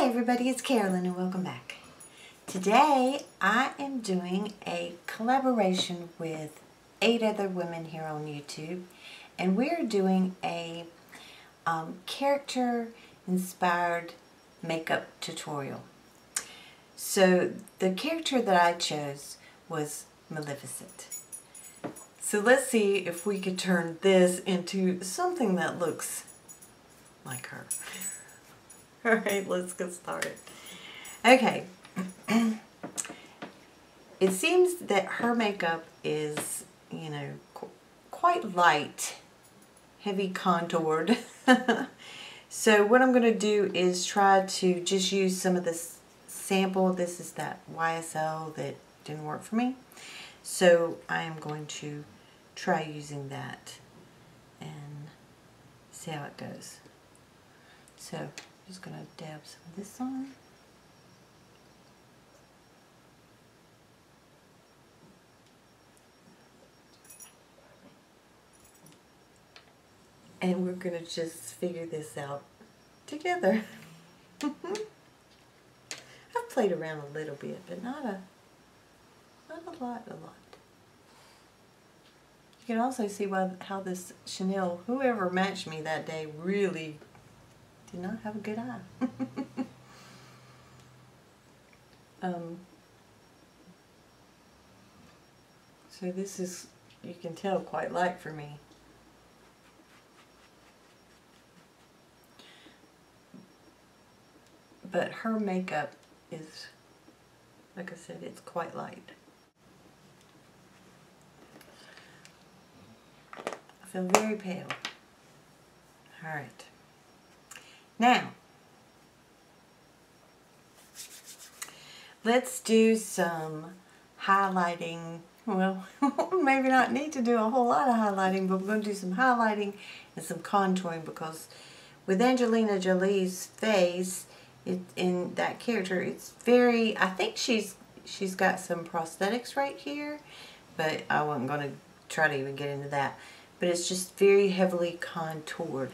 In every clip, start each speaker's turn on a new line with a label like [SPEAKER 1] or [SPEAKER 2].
[SPEAKER 1] Hi everybody, it's Carolyn and welcome back. Today I am doing a collaboration with 8 other women here on YouTube, and we're doing a character inspired makeup tutorial. So the character that I chose was Maleficent. So let's see if we could turn this into something that looks like her. Alright, let's get started. Okay. It seems that her makeup is, you know, quite light, heavy contoured. So what I'm going to do is try to just use some of this sample. This is that YSL that didn't work for me. So I am going to try using that and see how it goes. So I'm just going to dab some of this on. And we're going to just figure this out together. I've played around a little bit, but not a lot. You can also see how this Chanel, whoever matched me that day, really did not have a good eye. So this is, you can tell, quite light for me. But her makeup is, like I said, it's quite light. I feel very pale. Alright. Now, let's do some highlighting. Well, maybe not need to do a whole lot of highlighting, but we're going to do some highlighting and some contouring, because with Angelina Jolie's face, in that character, it's very, I think she's got some prosthetics right here, but I wasn't going to try to even get into that. But it's just very heavily contoured,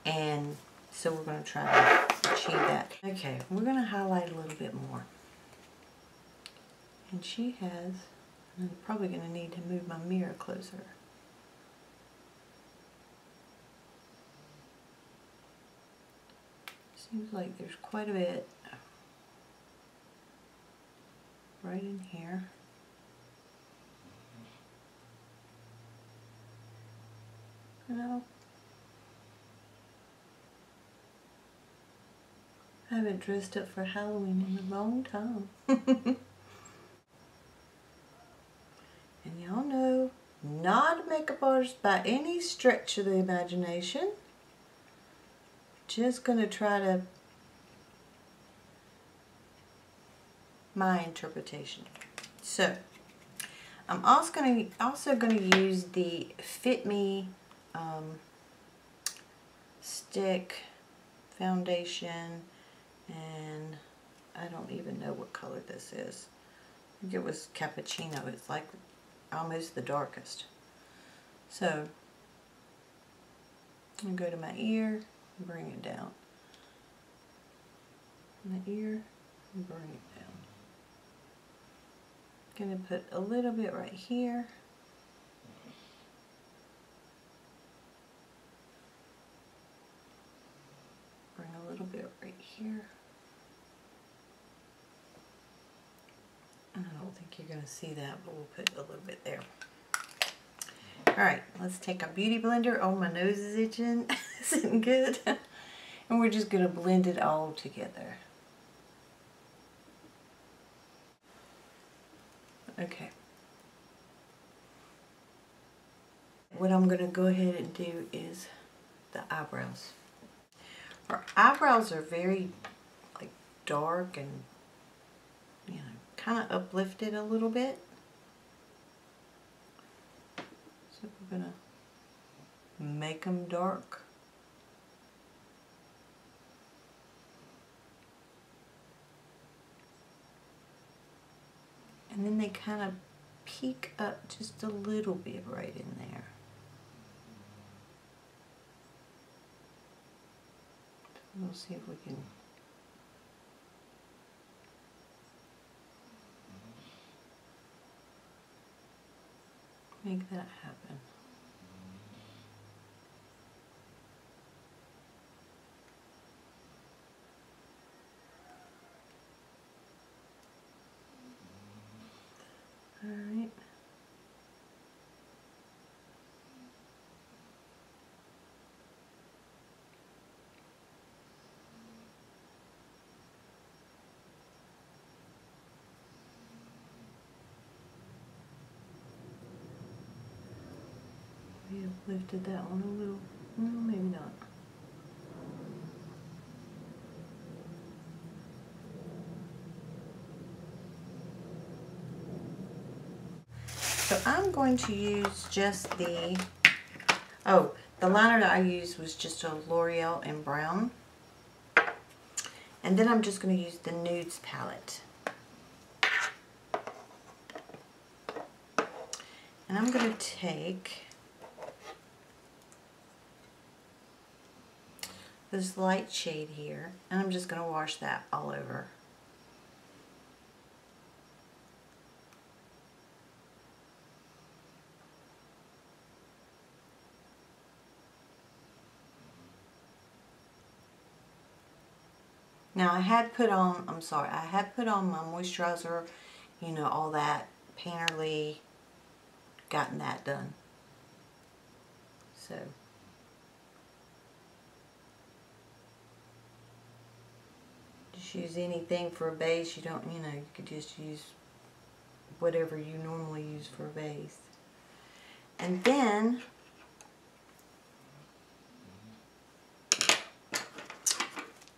[SPEAKER 1] and so we're going to try to achieve that. Okay, we're going to highlight a little bit more. And she has, I'm probably going to need to move my mirror closer. Seems like there's quite a bit right in here. No. I haven't dressed up for Halloween in a long time. And y'all know, not a makeup artist by any stretch of the imagination. Just gonna try to, my interpretation. So I'm also gonna use the Fit Me stick foundation, and I don't even know what color this is. I think it was cappuccino. It's like almost the darkest. So I'm gonna go to my ear and bring it down. My ear and bring it down. Gonna put a little bit right here. Bring a little bit right here. And I don't think you're gonna see that, but we'll put a little bit there. Alright, let's take a beauty blender. Oh, my nose is itching. This isn't good. And we're just gonna blend it all together. Okay. What I'm going to go ahead and do is the eyebrows. Our eyebrows are very like dark and, you know, kind of uplifted a little bit. So we're going to make them dark. And then they kind of peek up just a little bit right in there. We'll see if we can make that happen. All right. We have lifted that one a little, no, maybe not. So I'm going to use just the, oh, the liner that I used was just a L'Oreal in brown. And then I'm just going to use the Nudes palette. And I'm going to take this light shade here, and I'm just going to wash that all over. Now I had put on, I had put on my moisturizer, you know, all that, Painterly, gotten that done. So, just use anything for a base. You don't, you know, you could just use whatever you normally use for a base. And then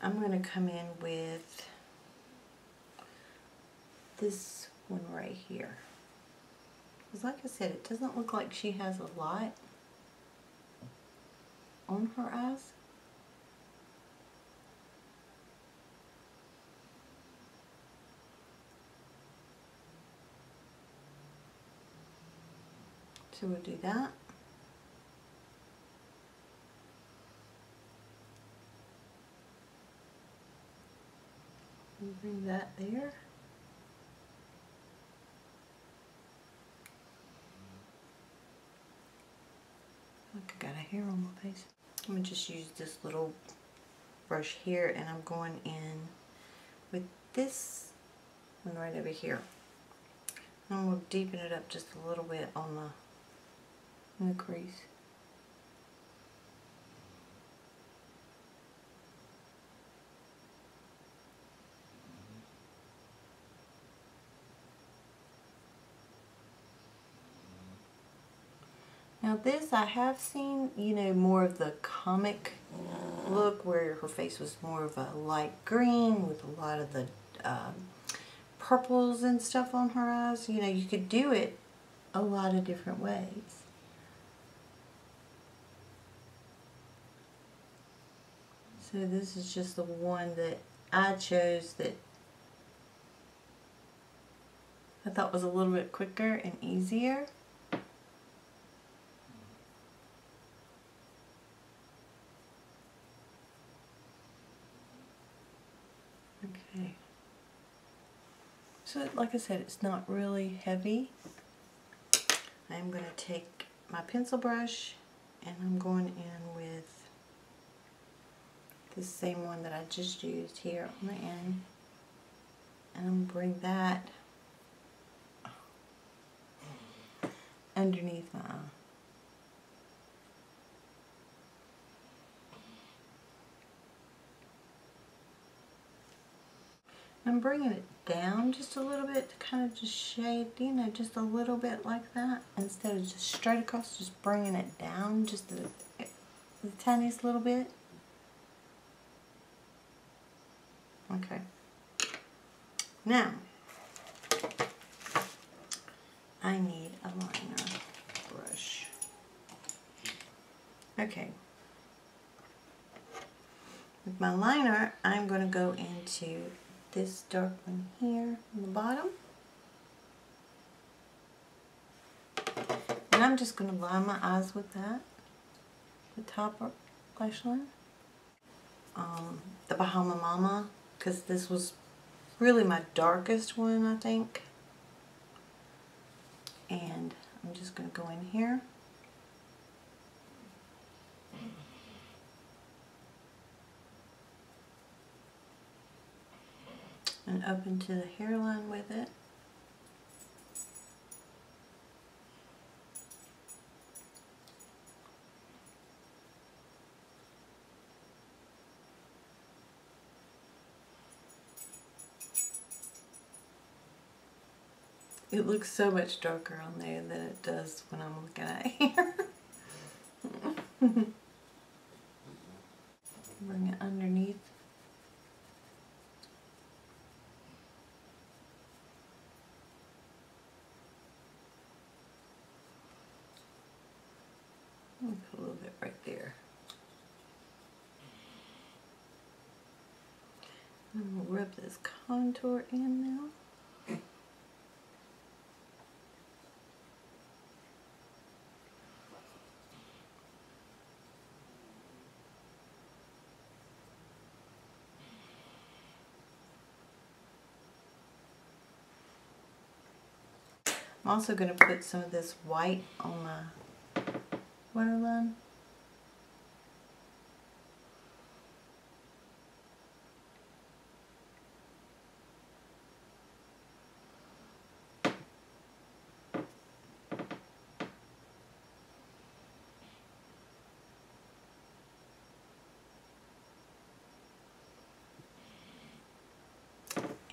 [SPEAKER 1] I'm going to come in with this one right here. Because like I said, it doesn't look like she has a lot on her eyes. So we'll do that. And bring that there. Look, I got a hair on my face. I'm going to just use this little brush here, and I'm going in with this one right over here. And we'll deepen it up just a little bit on the crease. Now this, I have seen, you know, more of the comic look where her face was more of a light green with a lot of the purples and stuff on her eyes. You know, you could do it a lot of different ways. So this is just the one that I chose that I thought was a little bit quicker and easier. Okay. So like I said, it's not really heavy. I'm going to take my pencil brush and I'm going in with the same one that I just used here on the end, and I'm bring that underneath my eye. I'm bringing it down just a little bit to kind of just shade, you know, just a little bit like that, instead of just straight across, just bringing it down just the tiniest little bit. Okay. Now, I need a liner brush. Okay. With my liner, I'm going to go into this dark one here on the bottom. And I'm just going to line my eyes with that. The top lash line. The Bahama Mama, because this was really my darkest one, I think. And I'm just going to go in here. And up into the hairline with it. It looks so much darker on there than it does when I'm looking at here. Bring it underneath. Put a little bit right there. And we'll rub this contour in now. I'm also going to put some of this white on my waterline.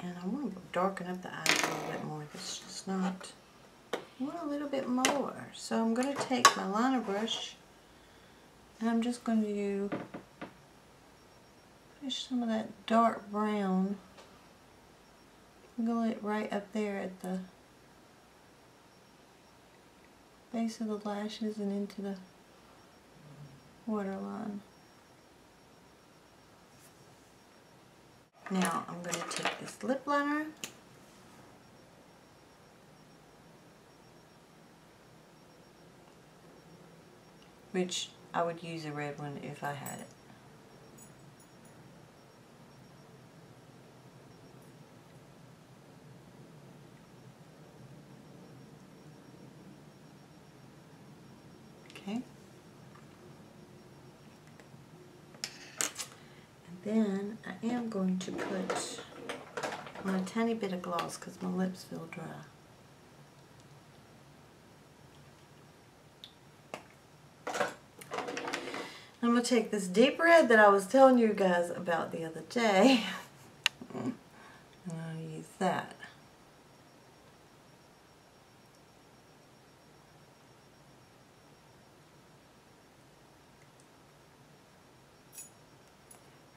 [SPEAKER 1] And I want to darken up the eyes a little bit more. It's just not... I want a little bit more. So I'm going to take my liner brush and I'm just going to push some of that dark brown, go it right up there at the base of the lashes and into the waterline. Now I'm going to take this lip liner which I would use a red one if I had it. Okay. And then I am going to put on a tiny bit of gloss because my lips feel dry. I'm going to take this deep red that I was telling you guys about the other day, and I'll use that.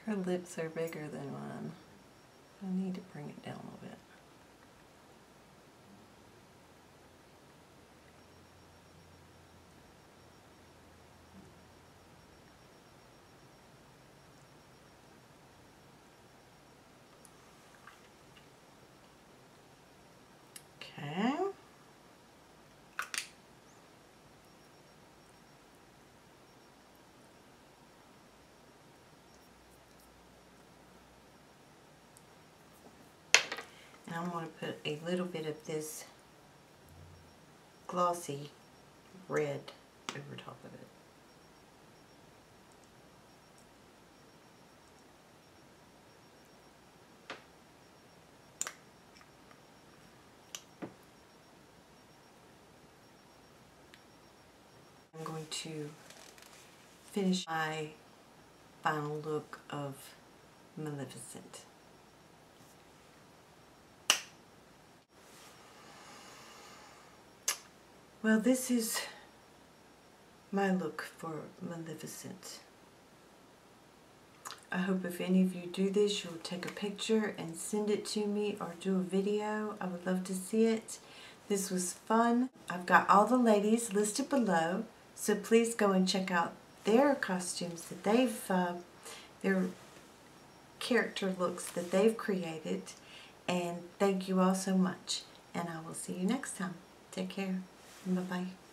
[SPEAKER 1] Her lips are bigger than mine. I need to bring it down a little bit. Okay. And I'm going to put a little bit of this glossy red over top of it. I'm going to finish my final look of Maleficent. Well, this is my look for Maleficent. I hope if any of you do this, you'll take a picture and send it to me or do a video. I would love to see it. This was fun. I've got all the ladies listed below, so please go and check out their costumes that they've, their character looks that they've created. And thank you all so much. And I will see you next time. Take care. Bye-bye.